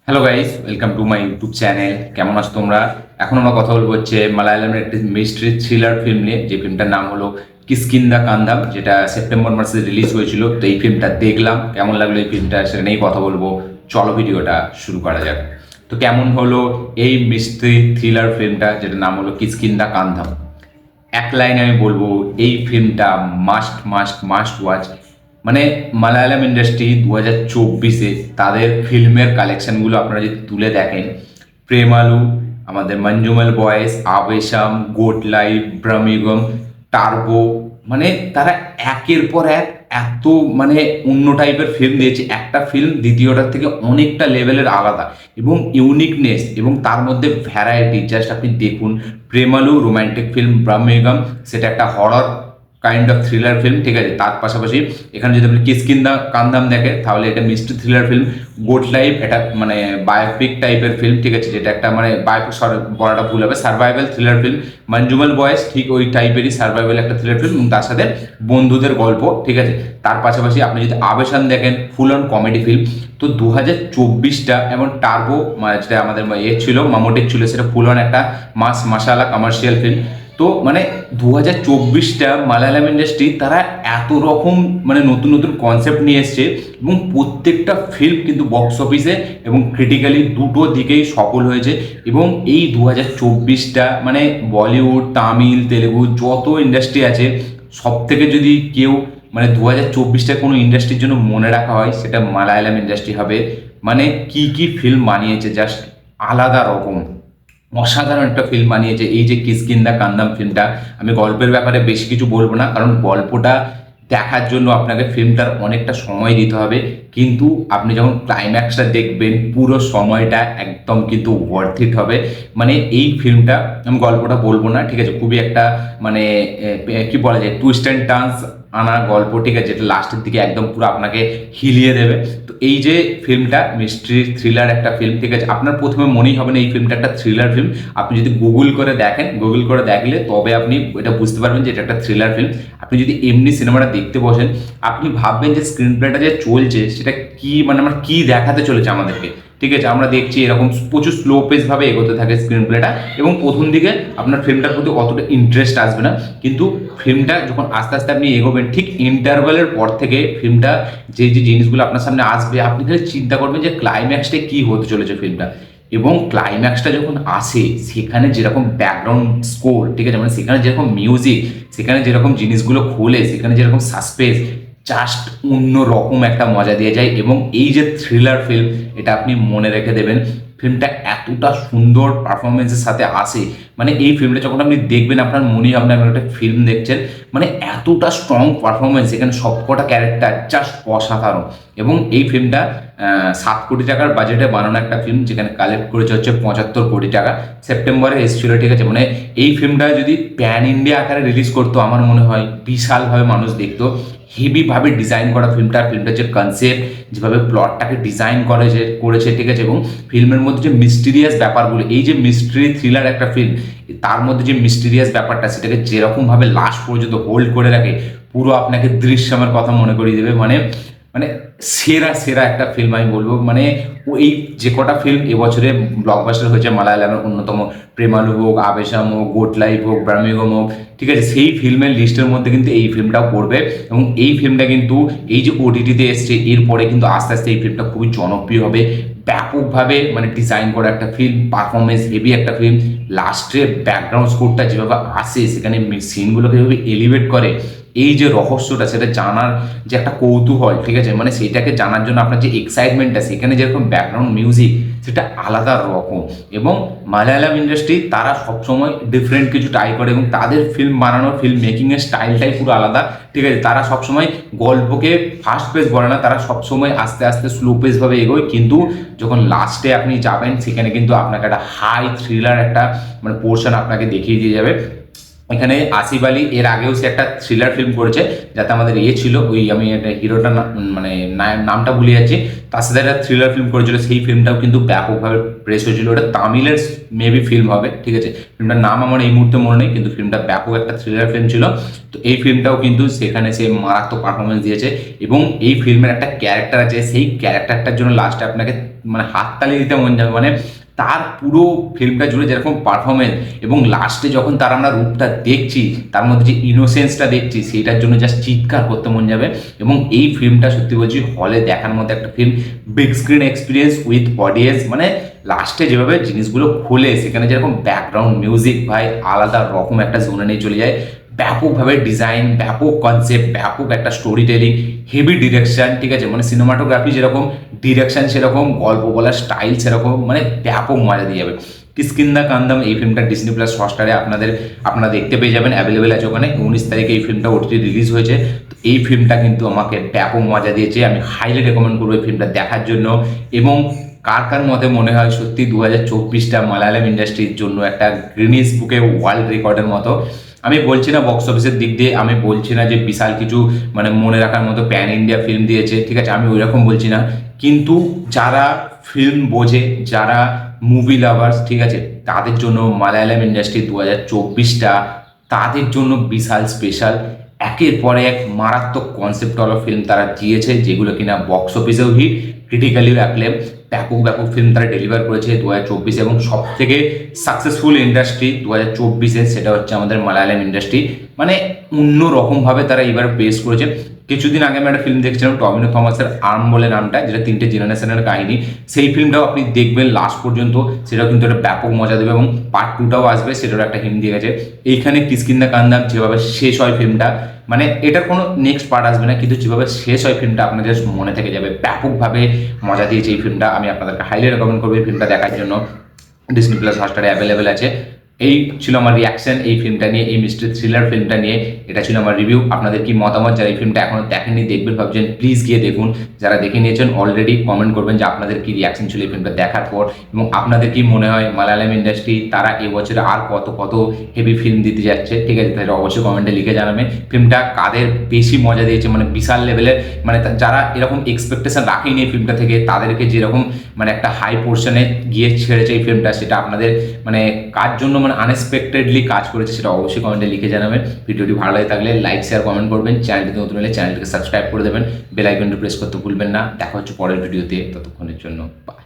Hello guys, welcome to my YouTube channel. কেমন আছো তোমরা? এখন আমরা কথা বলবো হচ্ছে মালায়ালামের একটি মিস্ট্রি থ্রিলার ফিল্ম নিয়ে, যে ফিল্মটার নাম হলো কিষ্কিন্দা কান্দাম, যেটা সেপ্টেম্বর মাসে রিলিজ হয়েছিল। তো এই ফিল্মটা দেখলাম, কেমন লাগলো এই ফিল্মটা সেটা নিয়েই কথা বলবো। চলো ভিডিওটা শুরু করা যাক। তো কেমন হলো এই মিস্ট্রি থ্রিলার ফিল্মটা, যেটা নাম হলো কিষ্কিন্দা কান্দাম? এক লাইনে আমি বলবো, এই ফিল্মটা মাস্ট মাস্ট মাস্ট ওয়াচ। মানে মালায়ালাম ইন্ডাস্ট্রি 2024-এ তাদের ফিল্মের কালেকশনগুলো আপনারা যদি তুলে দেখেন, প্রেমালু, আমাদের মঞ্জুমল বয়েস, আবেশাম, গোট লাইফ, ব্রহ্মিগম, টার্বো, মানে তারা একের পর এক এত মানে অন্য টাইপের ফিল্ম দিয়েছে। একটা ফিল্ম দ্বিতীয়টার থেকে অনেকটা লেভেলের আলাদা এবং ইউনিকনেস, এবং তার মধ্যে ভ্যারাইটি জাস্ট আপনি দেখুন। প্রেমালু রোম্যান্টিক ফিল্ম, ব্রহ্মিগম সেটা একটা horror kind of thriller film, ঠিক আছে। তার পাশাপাশি এখানে যদি আপনি কিষ্কিন্দা কান্দাম দেখেন, তাহলে এটা mystery thriller film. Goat life এটা মানে বায়োপিক টাইপের ফিল্ম, ঠিক আছে, যেটা একটা মানে বায়োপিক বলাটা ভুল হবে, সার্ভাইভাল থ্রিলার ফিল্ম। মঞ্জুমল বয়েস ঠিক ওই টাইপেরই সার্ভাইভাল একটা থ্রিলার ফিল্ম, এবং তার সাথে বন্ধুদের গল্প, ঠিক আছে। তার পাশাপাশি আপনি যদি আবেশান দেখেন, ফুল অন কমেডি ফিল্ম। তো 2024টা এবং টার্বো, যেটা আমাদের ছিল মামুটিক ছিল, সেটা ফুল অন একটা মাস মাসালা কমার্শিয়াল ফিল্ম। তো মানে 2024টা মালায়ালাম ইন্ডাস্ট্রি তারা এত রকম মানে নতুন নতুন কনসেপ্ট নিয়ে এসছে, এবং প্রত্যেকটা ফিল্ম কিন্তু বক্স অফিসে এবং ক্রিটিক্যালি দুটো দিকেই সফল হয়েছে। এবং এই 2024টা মানে বলিউড, তামিল, তেলেগু যত ইন্ডাস্ট্রি আছে, সব থেকে যদি কেউ মানে 2024টা কোনো ইন্ডাস্ট্রির জন্য মনে রাখা হয়, সেটা মালায়ালাম ইন্ডাস্ট্রি হবে। মানে কি কি ফিল্ম বানিয়েছে, জাস্ট আলাদা রকম অসাধারণ একটা ফিল্ম বানিয়েছে এই যে কিষ্কিন্দা কান্দাম ফিল্মটা। আমি গল্পের ব্যাপারে বেশি কিছু বলবো না, কারণ গল্পটা দেখার জন্য আপনাকে ফিল্মটার অনেকটা সময় দিতে হবে। কিন্তু আপনি যখন ক্লাইম্যাক্সটা দেখবেন, পুরো সময়টা একদম কিন্তু ওয়ার্থ ইট হবে। মানে এই ফিল্মটা, আমি গল্পটা বলবো না, ঠিক আছে, খুবই একটা মানে কি বলা যায়, টুইস্ট অ্যান্ড টার্নস আনা গল্প, ঠিক আছে, যেটা লাস্টের দিকে একদম পুরো আপনাকে হিলিয়ে দেবে। তো এই যে ফিল্মটা মিস্ট্রি থ্রিলার একটা ফিল্ম, ঠিক আছে, আপনার প্রথমে মনেই হবে না এই ফিল্মটা একটা থ্রিলার ফিল্ম। আপনি যদি গুগল করে দেখেন, গুগল করে দেখলে তবে আপনি এটা বুঝতে পারবেন যে এটা একটা থ্রিলার ফিল্ম। আপনি যদি এমনি সিনেমাটা দেখতে বসেন, আপনি ভাববেন যে স্ক্রিন প্লেটা যে চলছে সেটা কি, মানে আমার কি দেখাতে চলেছে আমাদেরকে, ঠিক আছে। আমরা দেখছি এরকম প্রচুর স্লো পেস ভাবে এগোতে থাকে স্ক্রিন প্লেটা, এবং প্রথম দিকে আপনার ফিল্মটার প্রতি অতটা ইন্টারেস্ট আসবে না। কিন্তু ফিল্মটা যখন আস্তে আস্তে আপনি এগোবেন, ঠিক ইন্টারভেলের পর থেকে ফিল্মটা যে যে জিনিসগুলো আপনার সামনে আসবে, আপনি খালি চিন্তা করবেন যে ক্লাইম্যাক্সটা কি হতে চলেছে ফিল্মটা। এবং ক্লাইম্যাক্সটা যখন আসে, সেখানে যেরকম ব্যাকগ্রাউন্ড স্কোর, ঠিক আছে, মানে সেখানে যেরকম মিউজিক, সেখানে যেরকম জিনিসগুলো খোলে, সেখানে যেরকম সাসপেন্স, জাস্ট অন্য রকম একটা মজা দিয়ে যায়। এবং এই যে থ্রিলার ফিল্ম, এটা আপনি মনে রেখে দেবেন, ফিল্মটা এতটা সুন্দর পারফরমেন্সের সাথে আসে। মানে এই ফিল্মটা যখন আপনি দেখবেন, আপনার মনেই হবে না আপনি একটা ফিল্ম দেখছেন। মানে এতটা স্ট্রং পারফরমেন্স, এখানে সবকটা ক্যারেক্টার জাস্ট অসাধারণ। এবং এই ফিল্মটা 7 কোটি টাকার বাজেটে বানানো একটা ফিল্ম, যেখানে কালেক্ট করেছে হচ্ছে 75 কোটি টাকা। সেপ্টেম্বরে এসেছিল, ঠিক আছে। মানে এই ফিল্মটা যদি প্যান ইন্ডিয়া আকারে রিলিজ করতো, আমার মনে হয় বিশালভাবে মানুষ দেখতো। হেভিভাবে ডিজাইন করা ফিল্মটার যে কনসেপ্ট, যেভাবে প্লটটাকে ডিজাইন করেছে, ঠিক আছে, এবং ফিল্মের মধ্যে যে মিস্টিরিয়াস ব্যাপারগুলো, এই যে মিস্ট্রি থ্রিলার একটা ফিল্ম, তার মধ্যে যে মিস্টিরিয়াস ব্যাপারটা, সেটাকে যেরকমভাবে লাস্ট পর্যন্ত হোল্ড করে রাখে, পুরো আপনাকে দৃশ্যমের কথা মনে করিয়ে দেবে। মানে মানে সেরা সেরা একটা ফিল্ম আমি বলবো। মানে এই যে কটা ফিল্ম এবছরে ব্লকবাস্টার হয়েছে মালায়ালামের অন্যতম, প্রেমালু হোক, আবেশাম হোক, গোট লাইফ হোক, ব্রাহ্মিগম হোক, ঠিক আছে, সেই ফিল্মের লিস্টের মধ্যে কিন্তু এই ফিল্মটাও পড়বে। এবং এই ফিল্মটা কিন্তু এই যে ওটিটিতে এসছে, এরপরে কিন্তু আস্তে আস্তে এই ফিল্মটা খুবই জনপ্রিয় হবে। ব্যাপকভাবে মানে ডিজাইন করা একটা ফিল্ম, পারফরমেন্স হেভি একটা ফিল্ম। লাস্টে ব্যাকগ্রাউন্ড স্কোরটা যেভাবে আসে, সেখানে সিনগুলোকে যেভাবে এলিভেট করে, এই যে রহস্যটা, সেটা জানার যে একটা কৌতূহল, ঠিক আছে, মানে সেইটাকে জানার জন্য আপনার যে এক্সাইটমেন্টটা, সেখানে যেরকম ব্যাকগ্রাউন্ড মিউজিক, সেটা আলাদা রকম। এবং মালায়ালাম ইন্ডাস্ট্রি তারা সবসময় ডিফারেন্ট কিছু ট্রাই করে, এবং তাদের ফিল্ম বানানোর ফিল্ম মেকিংয়ের স্টাইলটাই পুরো আলাদা, ঠিক আছে। তারা সবসময় গল্পকে ফাস্ট পেস বলে না, তারা সবসময় আস্তে আস্তে স্লো পেসভাবে এগোয়। কিন্তু যখন লাস্টে আপনি যাবেন, সেখানে কিন্তু আপনাকে একটা হাই থ্রিলার একটা মানে পোর্শন আপনাকে দেখিয়ে দিয়ে যাবে। এখানে আসিফ আলী এর আগেও সে একটা থ্রিলার ফিল্ম করেছে, যাতে আমাদের ছিল ওই, আমি একটা হিরোটা মানে নামটা ভুলে যাচ্ছি, তার সাথে একটা থ্রিলার ফিল্ম করেছিল। সেই ফিল্মটাও কিন্তু ব্যাপকভাবে প্রেস হয়েছিল। ওটা তামিলের মেবি ফিল্ম হবে, ঠিক আছে, ফিল্মটার নাম আমার এই মুহূর্তে মনে নেই, কিন্তু ফিল্মটা ব্যাপক একটা থ্রিলার ফিল্ম ছিল। তো এই ফিল্মটাও কিন্তু সেখানে সে মারাত্মক পারফরমেন্স দিয়েছে। এবং এই ফিল্মের একটা ক্যারেক্টার আছে, সেই ক্যারেক্টারটার জন্য লাস্টে আপনাকে মানে হাততালি দিতে মন যাবে। মানে তার পুরো ফিল্মটা জুড়ে যেরকম পারফরমেন্স, এবং লাস্টে যখন তার আমরা রূপটা দেখছি, তার মধ্যে যে ইনোসেন্সটা দেখছি, সেইটার জন্য জাস্ট চিৎকার করতে মন যাবে। এবং এই ফিল্মটা সত্যি বলছি হলে দেখার মতো একটা film, big screen experience with audience. মানে লাস্টে যেভাবে জিনিসগুলো খোলে, সেখানে যেরকম ব্যাকগ্রাউন্ড মিউজিক ভাই আলাদা রকম একটা জোনে নিয়ে চলে যায়, ব্যাপকভাবে ডিজাইন, ব্যাপক কনসেপ্ট, ব্যাপক একটা স্টোরি টেলিং, হেভি ডিরেকশন, ঠিক আছে, মানে সিনেমাটোগ্রাফি যেরকম, ডিরেকশন সেরকম, গল্প বলার স্টাইল সেরকম, মানে ব্যাপক মজা দিয়ে যাবে। কিষ্কিন্দা কান্দাম এই ফিল্মটা ডিজনি প্লাস হটস্টারে আপনারা দেখতে পেয়ে যাবেন, অ্যাভেলেবেল আছে ওখানে। 19 তারিখে এই ফিল্মটা ওটিটি রিলিজ হয়েছে। তো এই ফিল্মটা কিন্তু আমাকে ব্যাপক মজা দিয়েছে, আমি হাইলি রেকমেন্ড করবো এই ফিল্মটা দেখার জন্য। এবং কার কার মতে মনে হয় সত্যি 2024টা মালায়ালাম ইন্ডাস্ট্রির জন্য একটা গ্রিনিস বুকে ওয়ার্ল্ড রেকর্ডের মতো। আমি বলছি না বক্স অফিসের দিক দিয়ে, আমি বলছি না যে বিশাল কিছু মানে মনে রাখার মতো প্যান ইন্ডিয়া ফিল্ম দিয়েছে, ঠিক আছে, আমি ওই রকম বলছি না। কিন্তু যারা ফিল্ম বোঝে, যারা মুভি লাভার্স, ঠিক আছে, তাদের জন্য মালায়ালাম ইন্ডাস্ট্রি 2024টা তাদের জন্য বিশাল স্পেশাল। একের পর এক মারাত্মক কনসেপ্ট ওয়ালা ফিল্ম তারা দিয়েছে, যেগুলো কিনা বক্স অফিসেও হিট, ক্রিটিক্যালিও অ্যাক্লেম, ব্যাপক ব্যাপক ফিল্ম তারা ডেলিভার করেছে 2024। এবং সব থেকে সাকসেসফুল ইন্ডাস্ট্রি 2024-এ সেটা হচ্ছে আমাদের মালায়ালাম ইন্ডাস্ট্রি। মানে অন্য রকমভাবে তারা এবার পেশ করেছে। কিছুদিন আগে আমি একটা ফিল্ম দেখছিলাম টবিনো থমাসের আর্ম বলে নামটা, যেটা 3টে জেনারেশনের কাহিনী। সেই ফিল্মটাও আপনি দেখবেন লাস্ট পর্যন্ত, সেটাও কিন্তু একটা ব্যাপক মজা দেবে। এবং পার্ট 2টাও আসবে, সেটারও একটা হিন্দি গেছে। এইখানে কিষ্কিন্দা কান্দাম যেভাবে শেষ হয় ফিল্মটা, মানে এটার কোনো নেক্সট পার্ট আসবে না, কিন্তু যেভাবে শেষ হয় ফিল্মটা আপনাদের মনে থেকে যাবে। ব্যাপকভাবে মজা দিয়েছে এই ফিল্মটা, আমি আপনাদেরকে হাইলি রেকমেন্ড করবো এই ফিল্মটা দেখার জন্য। ডিজনি প্লাস হটস্টারে অ্যাভেলেবেল আছে। এই ছিল আমার রিয়াকশন এই ফিল্মটা নিয়ে, এই মিস্ট্রি থ্রিলার ফিল্মটা নিয়ে। এটা ছিল আমার রিভিউ। আপনাদের কি মতামত? যারা এই ফিল্মটা এখনো দেখেননি, দেখবেন ভাবছেন, প্লিজ গিয়ে দেখুন। যারা দেখে নিয়েছেন অলরেডি কমেন্ট করবেন যে আপনাদের কি রিয়াকশন ছিল এই ফিল্মটা দেখার পর, এবং আপনাদের কি মনে হয় মালায়ালাম ইন্ডাস্ট্রি তারা এবছরে আর কত কত হেভি ফিল্ম দিতে যাচ্ছে, ঠিক আছে, তাহলে অবশ্যই কমেন্টে লিখে জানাবেন ফিল্মটা কাদের বেশি মজা দিয়েছে, মানে বিশাল লেভেলের, মানে যারা এরকম এক্সপেকটেশন রাখেনি এই ফিল্মটা থেকে, তাদেরকে যেরকম মানে একটা হাই পোর্শনে গিয়ে ছেড়েছে এই ফিল্মটা, সেটা আপনাদের মানে কার জন্য মানে আনএক্সপেক্টেডলি কাজ করেছে, সেটা অবশ্যই কমেন্টে লিখে জানাবেন। ভিডিওটি ভালো লাগে থাকলে লাইক শেয়ার কমেন্ট করবেন, চ্যানেলটিতে নতুন হলে চ্যানেলটিকে সাবস্ক্রাইব করে দেবেন, বেল আইকনটি প্রেস করতে ভুলবেন না। দেখা হচ্ছে পরের ভিডিওতে, ততক্ষণের জন্য বাই।